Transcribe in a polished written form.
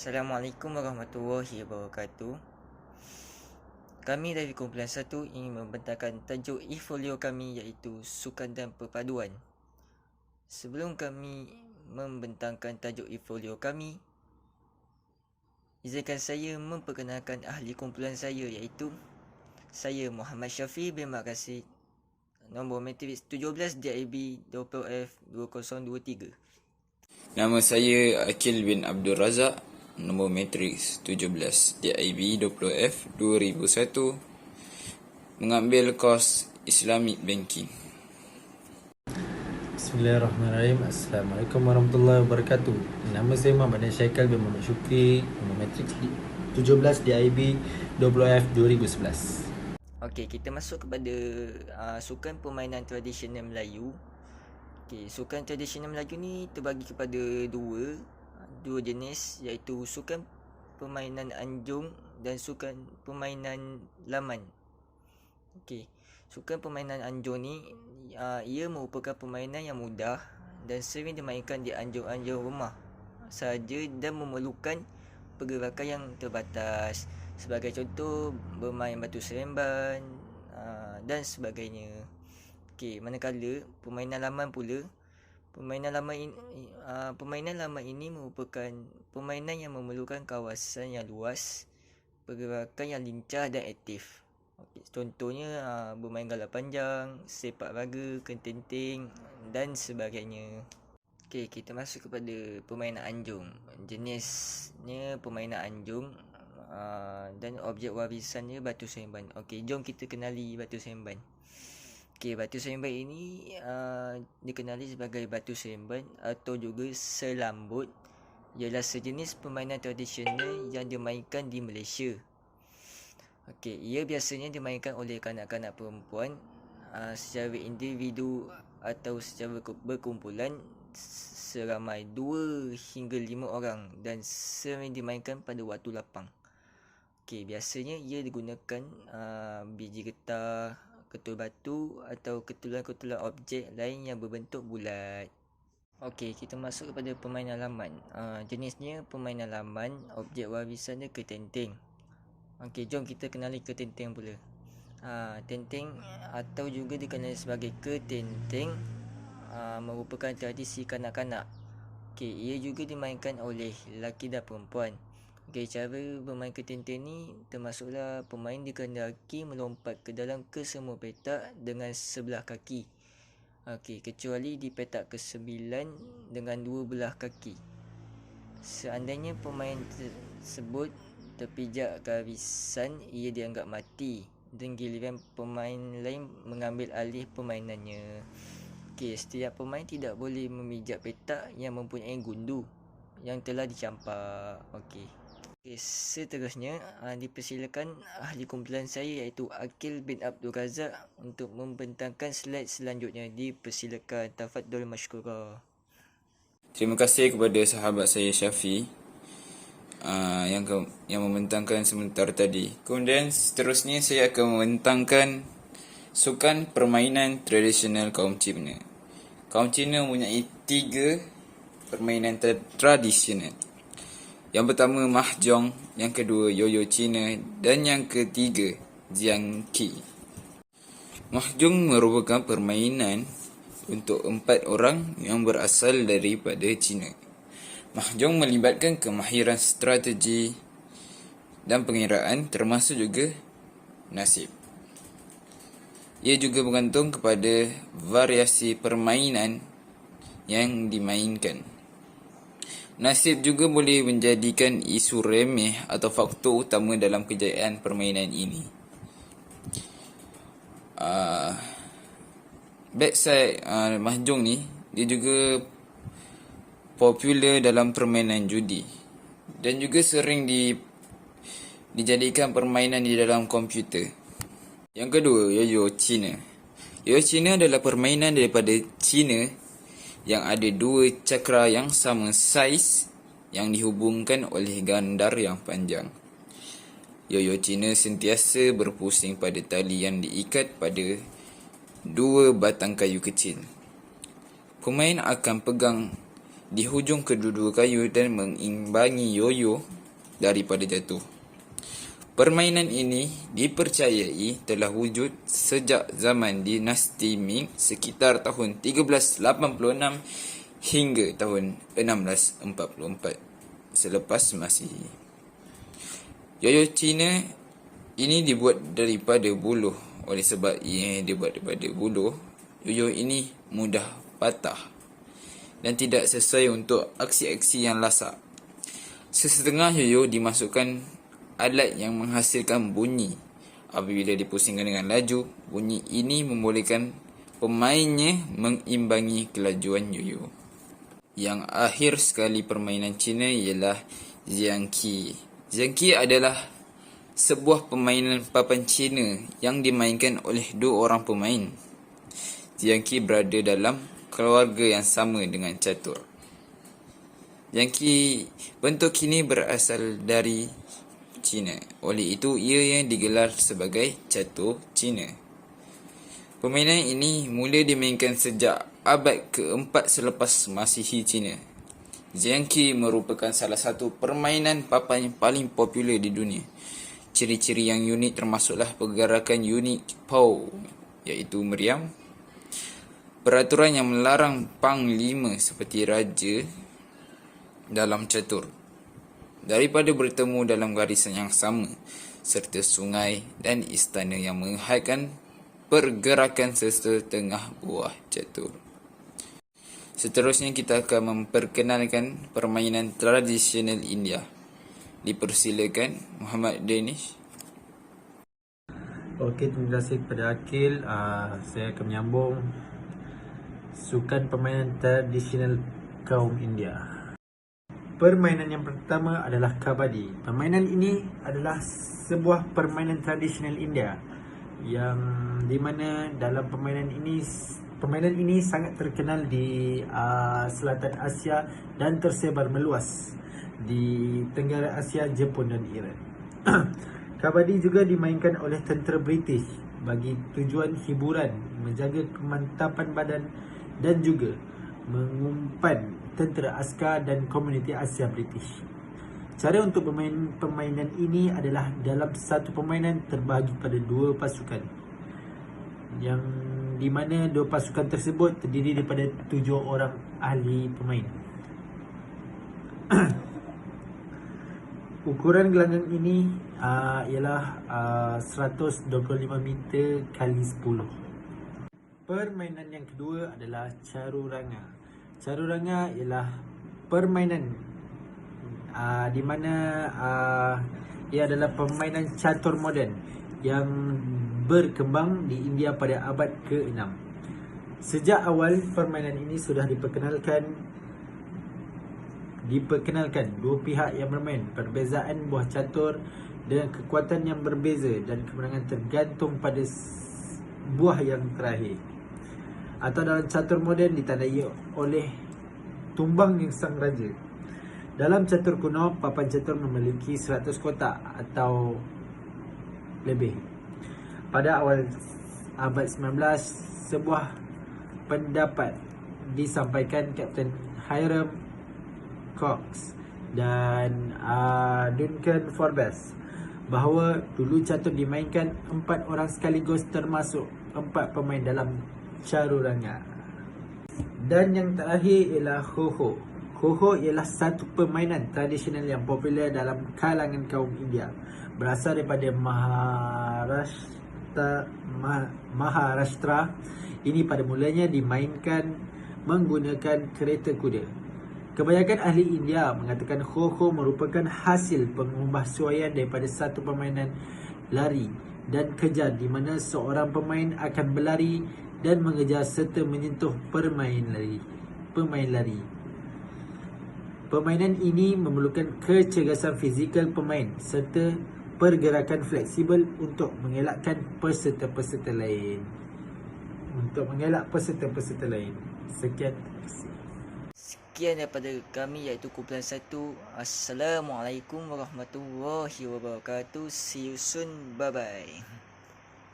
Assalamualaikum warahmatullahi wabarakatuh. Kami dari kumpulan 1 ingin membentangkan tajuk e-folio kami iaitu Sukan dan Perpaduan. Sebelum kami membentangkan tajuk e-folio kami, izinkan saya memperkenalkan ahli kumpulan saya iaitu saya Muhammad Syafi bin Makasih, nombor matrik 17 DIB 20F 2023. Nama saya Akil bin Abdul Razak, nombor matriks 17 DIB 20F 2001, mengambil kos Islamic Banking. Bismillahirrahmanirrahim. Assalamualaikum warahmatullahi wabarakatuh. Nama saya Muhammad Syaikal bin Muhammad Syukri, nombor matriks 17 DIB 20F 2011. Okey, kita masuk kepada sukan permainan tradisional Melayu. Okey, sukan tradisional Melayu ni terbagi kepada dua jenis iaitu sukan permainan anjung dan sukan permainan laman. Okey, sukan permainan anjung ni ia merupakan permainan yang mudah dan sering dimainkan di anjung-anjung rumah sahaja dan memerlukan pergerakan yang terbatas. Sebagai contoh, bermain batu seremban dan sebagainya. Okey, manakala permainan laman pula, permainan laman ini merupakan permainan yang memerlukan kawasan yang luas, pergerakan yang lincah dan aktif. Okey, contohnya bermain gala panjang, sepak raga, kenting dan sebagainya. Okey, kita masuk kepada permainan anjung. Jenisnya permainan anjung dan objek warisannya batu seremban. Okey, jom kita kenali batu seremban. Okey, batu seremban ini dikenali sebagai batu seremban atau juga selambut. Ialah sejenis permainan tradisional yang dimainkan di Malaysia. Okey, ia biasanya dimainkan oleh kanak-kanak perempuan secara individu atau secara berkumpulan seramai 2 hingga 5 orang dan sering dimainkan pada waktu lapang. Okey, biasanya ia digunakan biji getah, ketul batu atau ketulan-ketulan objek lain yang berbentuk bulat. Okey, kita masuk kepada permainan laman. Jenisnya permainan laman, objek warisannya ketenteng. Okey, jom kita kenali ketenteng pula. Tenteng atau juga dikenali sebagai ketenteng merupakan tradisi kanak-kanak. Okey, ia juga dimainkan oleh lelaki dan perempuan. Okey, cara bermain ketenteng ni termasuklah pemain dikehendaki melompat ke dalam kesemua petak dengan sebelah kaki. Okey, kecuali di petak ke-9 dengan 2 belah kaki. Seandainya pemain tersebut terpijak garisan, ia dianggap mati dan giliran pemain lain mengambil alih permainannya. Okey, setiap pemain tidak boleh memijak petak yang mempunyai gundu yang telah dicampak. Okey, seterusnya dipersilakan ahli kumpulan saya iaitu Akil bin Abdul Razak untuk membentangkan slide selanjutnya. Dipersilakan, tafadhol masykurah. Terima kasih kepada sahabat saya Syafi yang membentangkan sebentar tadi. Kemudian seterusnya saya akan membentangkan sukan permainan tradisional kaum Cina. Kaum Cina mempunyai 3 permainan tradisional. Yang pertama mahjong, yang kedua yoyo Cina dan yang ketiga jiangqi. Mahjong merupakan permainan untuk 4 orang yang berasal daripada Cina. Mahjong melibatkan kemahiran strategi dan pengiraan termasuk juga nasib. Ia juga bergantung kepada variasi permainan yang dimainkan. Nasib juga boleh menjadikan isu remeh atau faktor utama dalam kejayaan permainan ini. Backside mahjong ni, dia juga popular dalam permainan judi dan juga sering dijadikan permainan di dalam komputer. Yang kedua, yoyo Cina. Yoyo Cina adalah permainan daripada Cina yang ada 2 cakra yang sama saiz yang dihubungkan oleh gandar yang panjang. Yoyo Cina sentiasa berpusing pada tali yang diikat pada 2 batang kayu kecil. Pemain akan pegang di hujung kedua-dua kayu dan mengimbangi yoyo daripada jatuh. Permainan ini dipercayai telah wujud sejak zaman dinasti Ming sekitar tahun 1386 hingga tahun 1644 selepas Masihi. Yoyo Cina ini dibuat daripada buluh. Oleh sebab ia dibuat daripada buluh, yoyo ini mudah patah dan tidak sesuai untuk aksi-aksi yang lasak. Sesetengah yoyo dimasukkan alat yang menghasilkan bunyi. Apabila dipusingkan dengan laju, bunyi ini membolehkan pemainnya mengimbangi kelajuan yoyo. Yang akhir sekali permainan Cina ialah Xiangqi. Xiangqi adalah sebuah permainan papan Cina yang dimainkan oleh dua orang pemain. Xiangqi berada dalam keluarga yang sama dengan catur. Xiangqi bentuk ini berasal dari Cina. Oleh itu, ia yang digelar sebagai catur Cina. Permainan ini mula dimainkan sejak abad ke-4 selepas Masihi Cina. Xiangqi merupakan salah satu permainan papan yang paling popular di dunia. Ciri-ciri yang unik termasuklah pergerakan unik Pow, iaitu meriam, peraturan yang melarang panglima seperti raja dalam catur daripada bertemu dalam garisan yang sama, serta sungai dan istana yang menghadkan pergerakan sesetengah buah catur. Seterusnya kita akan memperkenalkan permainan tradisional India. Dipersilakan Muhammad Danish. Okey, terima kasih kepada Akil. Saya akan menyambung sukan permainan tradisional kaum India. Permainan yang pertama adalah kabadi. Permainan ini adalah sebuah permainan tradisional India yang di mana dalam permainan ini sangat terkenal di selatan Asia dan tersebar meluas di Tenggara Asia, Jepun dan Iran. Kabadi juga dimainkan oleh tentera British bagi tujuan hiburan, menjaga kemantapan badan dan juga mengumpan tentera askar dan komuniti Asia British. Cara untuk bermain permainan ini adalah dalam satu permainan terbahagi pada dua pasukan, yang di mana dua pasukan tersebut terdiri daripada 7 orang ahli pemain. Ukuran gelanggang ini ialah 125 meter kali 10. Permainan yang kedua adalah Caruranga. Caruranga ialah permainan di mana ia adalah permainan catur moden yang berkembang di India pada abad ke-6. Sejak awal permainan ini sudah diperkenalkan dua pihak yang bermain. Perbezaan buah catur dengan kekuatan yang berbeza dan kemenangan tergantung pada buah yang terakhir. Atau dalam catur moden ditandai oleh tumbang yang sang raja. Dalam catur kuno, papan catur memiliki 100 kotak atau lebih. Pada awal abad 19, sebuah pendapat disampaikan Kapten Hiram Cox dan Duncan Forbes bahawa dulu catur dimainkan 4 orang sekaligus termasuk 4 pemain dalam Caruranga. Dan yang terakhir ialah Ho-Ho. Ho-Ho ialah satu permainan tradisional yang popular dalam kalangan kaum India. Berasal daripada Maharashtra. Ini pada mulanya dimainkan menggunakan kereta kuda. Kebanyakan ahli India mengatakan Ho-Ho merupakan hasil pengubahsuaian daripada satu permainan lari dan kejar di mana seorang pemain akan berlari dan mengejar serta menyentuh pemain lari. Permainan ini memerlukan kecergasan fizikal pemain serta pergerakan fleksibel untuk mengelakkan peserta-peserta lain. Sekian, terima kasih. Sekian daripada kami iaitu kumpulan 1. Assalamualaikum warahmatullahi wabarakatuh. See you soon. Bye bye.